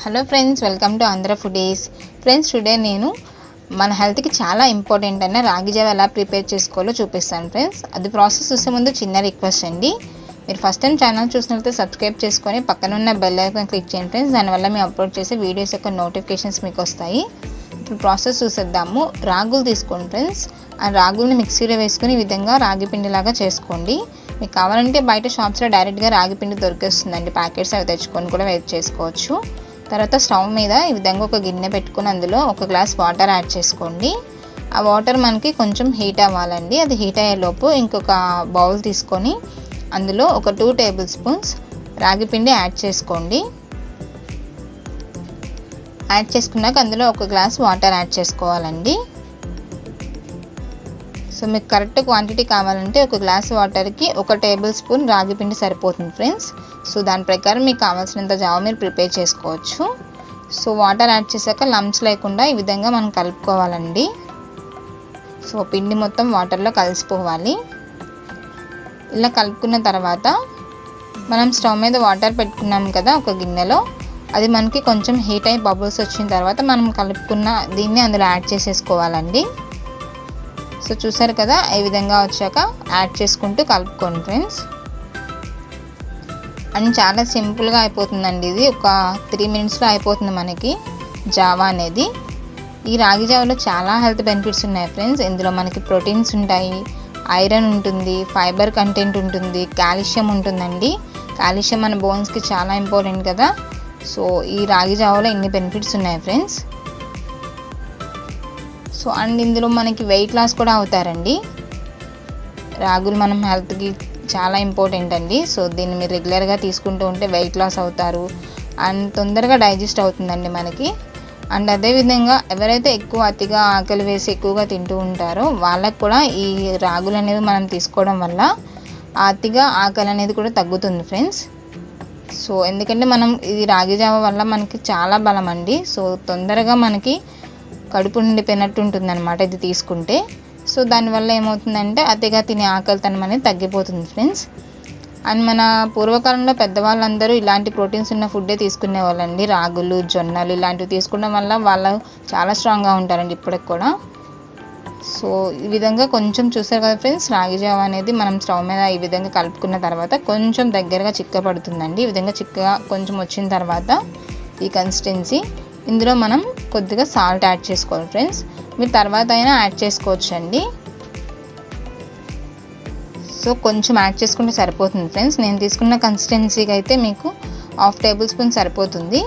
Hello friends, welcome to Andhra foodies. Friends, today నేను మన హెల్త్కి చాలా ఇంపార్టెంట్ అయిన రాగి జావ ఎలా ప్రిపేర్ చేసుకోవాలో చూపిస్తాను ఫ్రెండ్స్. అది ప్రాసెస్ చూసే ముందు చిన్న రిక్వెస్ట్ అండి, మీరు ఫస్ట్ టైం ఛానల్ చూసినట్లయితే సబ్స్క్రైబ్ చేసుకొని పక్కన ఉన్న బెల్ ఐకాన్ క్లిక్ చేయండి ఫ్రెండ్స్. దానివల్ల మేము అప్లోడ్ చేసే వీడియోస్ యొక్క నోటిఫికేషన్స్ మీకు వస్తాయి. ఇప్పుడు ప్రాసెస్ చూసేద్దాము. రాగులు తీసుకోండి ఫ్రెండ్స్. ఆ రాగుల్ని మిక్సీలో వేసుకుని ఈ విధంగా రాగి పిండిలాగా చేసుకోండి. మీకు కావాలంటే బయట షాప్స్లో డైరెక్ట్గా రాగి పిండి దొరికేస్తుందండి, ప్యాకెట్స్ అవి తెచ్చుకొని కూడా వేస్ట్ చేసుకోవచ్చు. తర్వాత స్టవ్ మీద ఈ విధంగా ఒక గిన్నె పెట్టుకుని అందులో ఒక గ్లాస్ వాటర్ యాడ్ చేసుకోండి. ఆ వాటర్ మనకి కొంచెం హీట్ అవ్వాలండి. అది హీట్ అయ్యేలోపు ఇంకొక బౌల్ తీసుకొని అందులో ఒక 2 టేబుల్ స్పూన్స్ రాగి పిండి యాడ్ చేసుకోండి. యాడ్ చేసుకున్నాక అందులో ఒక గ్లాస్ వాటర్ యాడ్ చేసుకోవాలండి. సో మీకు కరెక్ట్ క్వాంటిటీ కావాలంటే ఒక గ్లాస్ వాటర్కి 1 టేబుల్ స్పూన్ రాగి పిండి సరిపోతుంది ఫ్రెండ్స్. సో దాని ప్రకారం మీకు కావాల్సినంత జావ మీరు ప్రిపేర్ చేసుకోవచ్చు. సో వాటర్ యాడ్ చేశాక లంప్స్ లేకుండా ఈ విధంగా మనం కలుపుకోవాలండి. సో పిండి మొత్తం వాటర్లో కలిసిపోవాలి. ఇలా కలుపుకున్న తర్వాత మనం స్టవ్ మీద వాటర్ పెట్టుకున్నాం కదా ఒక గిన్నెలో, అది మనకి కొంచెం హీట్ అయ్యి బబుల్స్ వచ్చిన తర్వాత మనం కలుపుకున్న దీన్ని అందులో యాడ్ చేసేసుకోవాలండి. సో చూసారు కదా, ఈ విధంగా వచ్చాక యాడ్ చేసుకుంటూ కలుపుకోండి ఫ్రెండ్స్. అండ్ చాలా సింపుల్గా అయిపోతుందండి. ఇది ఒక 3 మినిట్స్లో అయిపోతుంది మనకి జావా అనేది. ఈ రాగి జావలో చాలా హెల్త్ బెనిఫిట్స్ ఉన్నాయి ఫ్రెండ్స్. ఇందులో మనకి ప్రోటీన్స్ ఉంటాయి, ఐరన్ ఉంటుంది, ఫైబర్ కంటెంట్ ఉంటుంది, కాల్షియం ఉంటుందండి. కాల్షియం మన బోన్స్కి చాలా ఇంపార్టెంట్ కదా. సో ఈ రాగి జావలో ఇన్ని బెనిఫిట్స్ ఉన్నాయి ఫ్రెండ్స్. సో అండ్ ఇందులో మనకి వెయిట్ లాస్ కూడా అవుతారండి. రాగులు మనం హెల్త్కి చాలా ఇంపార్టెంట్ అండి. సో దీన్ని మీరు రెగ్యులర్గా తీసుకుంటూ ఉంటే వెయిట్ లాస్ అవుతారు అండ్ తొందరగా డైజెస్ట్ అవుతుందండి మనకి. అండ్ అదేవిధంగా ఎవరైతే ఎక్కువ అతిగా ఆకలి వేసి ఎక్కువగా తింటూ ఉంటారో వాళ్ళకు కూడా ఈ రాగులు అనేవి మనం తీసుకోవడం వల్ల అతిగా ఆకలి అనేది కూడా తగ్గుతుంది ఫ్రెండ్స్. సో ఎందుకంటే మనం ఇది రాగి జావ వల్ల మనకి చాలా బలం అండి. సో తొందరగా మనకి కడుపు నిండిపోయినట్టు ఉంటుంది అనమాట ఇది తీసుకుంటే. సో దానివల్ల ఏమవుతుందంటే అతిగా తినే ఆకలితనం అనేది తగ్గిపోతుంది ఫ్రెండ్స్. అండ్ మన పూర్వకాలంలో పెద్దవాళ్ళందరూ ఇలాంటి ప్రోటీన్స్ ఉన్న ఫుడ్డే తీసుకునే వాళ్ళండి. రాగులు, జొన్నలు ఇలాంటివి తీసుకోవడం వల్ల వాళ్ళు చాలా స్ట్రాంగ్గా ఉంటారండి ఇప్పటికి కూడా. సో ఈ విధంగా కొంచెం చూసారు కదా ఫ్రెండ్స్, రాగి జావ అనేది మనం స్టవ్ మీద ఈ విధంగా కలుపుకున్న తర్వాత కొంచెం దగ్గరగా చిక్కపడుతుందండి. ఈ విధంగా చిక్కగా కొంచెం వచ్చిన తర్వాత ఈ కన్సిస్టెన్సీ, ఇందులో మనం కొద్దిగా సాల్ట్ యాడ్ చేసుకోవాలి ఫ్రెండ్స్. మీరు తర్వాత అయినా యాడ్ చేసుకోవచ్చు అండి. సో కొంచెం యాడ్ చేసుకుంటే సరిపోతుంది ఫ్రెండ్స్. నేను తీసుకున్న కన్సిస్టెన్సీకి అయితే మీకు 1/2 టేబుల్ స్పూన్ సరిపోతుంది.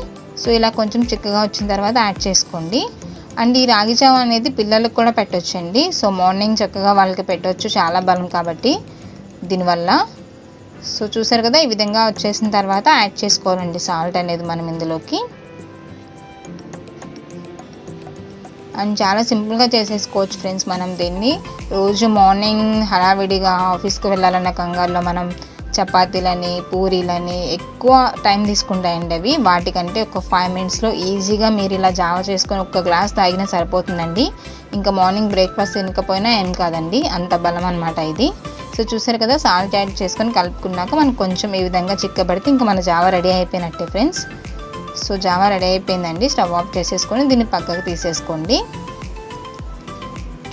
సో ఇలా కొంచెం చిక్కగా వచ్చిన తర్వాత యాడ్ చేసుకోండి. అండ్ ఈ రాగి జావ అనేది పిల్లలకు కూడా పెట్టొచ్చు అండి. సో మార్నింగ్ చక్కగా వాళ్ళకి పెట్టవచ్చు, చాలా బలం కాబట్టి దీనివల్ల. సో చూసారు కదా, ఈ విధంగా వచ్చేసిన తర్వాత యాడ్ చేసుకోవాలండి సాల్ట్ అనేది మనం ఇందులోకి. అండ్ చాలా సింపుల్గా చేసేసుకోవచ్చు ఫ్రెండ్స్ మనం దీన్ని. రోజు మార్నింగ్ హడావిడిగా ఆఫీస్కి వెళ్ళాలన్న కంగారులో మనం చపాతీలని, పూరీలని ఎక్కువ టైం తీసుకుంటాయండి అవి. వాటికంటే ఒక 5 మినిట్స్లో ఈజీగా మీరు ఇలా జావ చేసుకొని ఒక గ్లాస్ తాగినా సరిపోతుందండి. ఇంకా మార్నింగ్ బ్రేక్ఫాస్ట్ తినకపోయినా ఏం కాదండి, అంత బలం అనమాట ఇది. సో చూసారు కదా, సాల్ట్ యాడ్ చేసుకొని కలుపుకున్నాక మనకు కొంచెం ఈ విధంగా చిక్కబడితే ఇంకా మన జావ రెడీ అయిపోయినట్టే ఫ్రెండ్స్. సో జావా రెడీ అయిపోయిందండి. స్టవ్ ఆఫ్ చేసేసుకొని దీన్ని పక్కకు తీసేసుకోండి.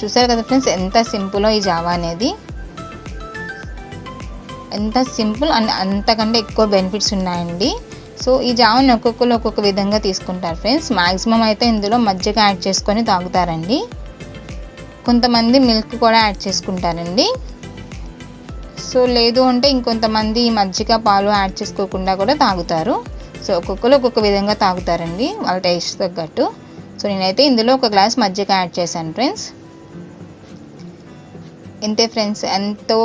చూసారు కదా ఫ్రెండ్స్, ఎంత సింపుల్ ఈ జావా అనేది. ఎంత సింపుల్ అండ్ అంతకంటే ఎక్కువ బెనిఫిట్స్ ఉన్నాయండి. సో ఈ జావాని ఒక్కొక్కరు ఒక్కొక్క విధంగా తీసుకుంటారు ఫ్రెండ్స్. మ్యాక్సిమం అయితే ఇందులో మజ్జిగ యాడ్ చేసుకొని తాగుతారండి. కొంతమంది మిల్క్ కూడా యాడ్ చేసుకుంటారండి. సో లేదు అంటే ఇంకొంతమంది మజ్జిగ, పాలు యాడ్ చేసుకోకుండా కూడా తాగుతారు. సో ఒక్కొక్కరు ఒక్కొక్క విధంగా తాగుతారండి వాళ్ళ టేస్ట్ తగ్గట్టు. సో నేనైతే ఇందులో ఒక గ్లాస్ మజ్జిగ యాడ్ చేశాను ఫ్రెండ్స్. ఇంతే ఫ్రెండ్స్, ఎంతో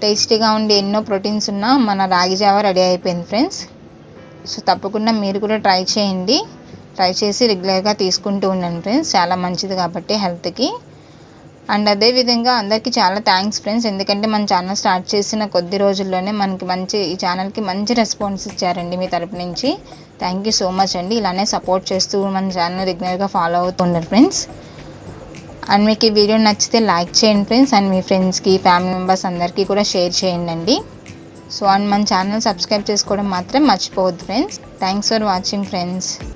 టేస్టీగా ఉండి ఎన్నో ప్రోటీన్స్ ఉన్న మన రాగి జావ రెడీ అయిపోయింది ఫ్రెండ్స్. సో తప్పకుండా మీరు కూడా ట్రై చేయండి. ట్రై చేసి రెగ్యులర్గా తీసుకుంటూ ఉండండి ఫ్రెండ్స్, చాలా మంచిది కాబట్టి హెల్త్కి. అండ్ అదేవిధంగా అందరికీ చాలా థ్యాంక్స్ ఫ్రెండ్స్. ఎందుకంటే మన ఛానల్ స్టార్ట్ చేసిన కొద్ది రోజుల్లోనే మనకి ఈ ఛానల్కి మంచి రెస్పాన్స్ ఇచ్చారండి మీ తరపు నుంచి. థ్యాంక్ యూ సో మచ్ అండి. ఇలానే సపోర్ట్ చేస్తూ మన ఛానల్ రెగ్యులర్గా ఫాలో అవుతున్నారు ఫ్రెండ్స్. అండ్ మీకు ఈ వీడియో నచ్చితే లైక్ చేయండి ఫ్రెండ్స్. అండ్ మీ ఫ్రెండ్స్కి, ఫ్యామిలీ మెంబర్స్ అందరికీ కూడా షేర్ చేయండి. సో అండ్ మన ఛానల్ సబ్స్క్రైబ్ చేసుకోవడం మాత్రం మర్చిపోవద్దు friends. Thanks for watching friends.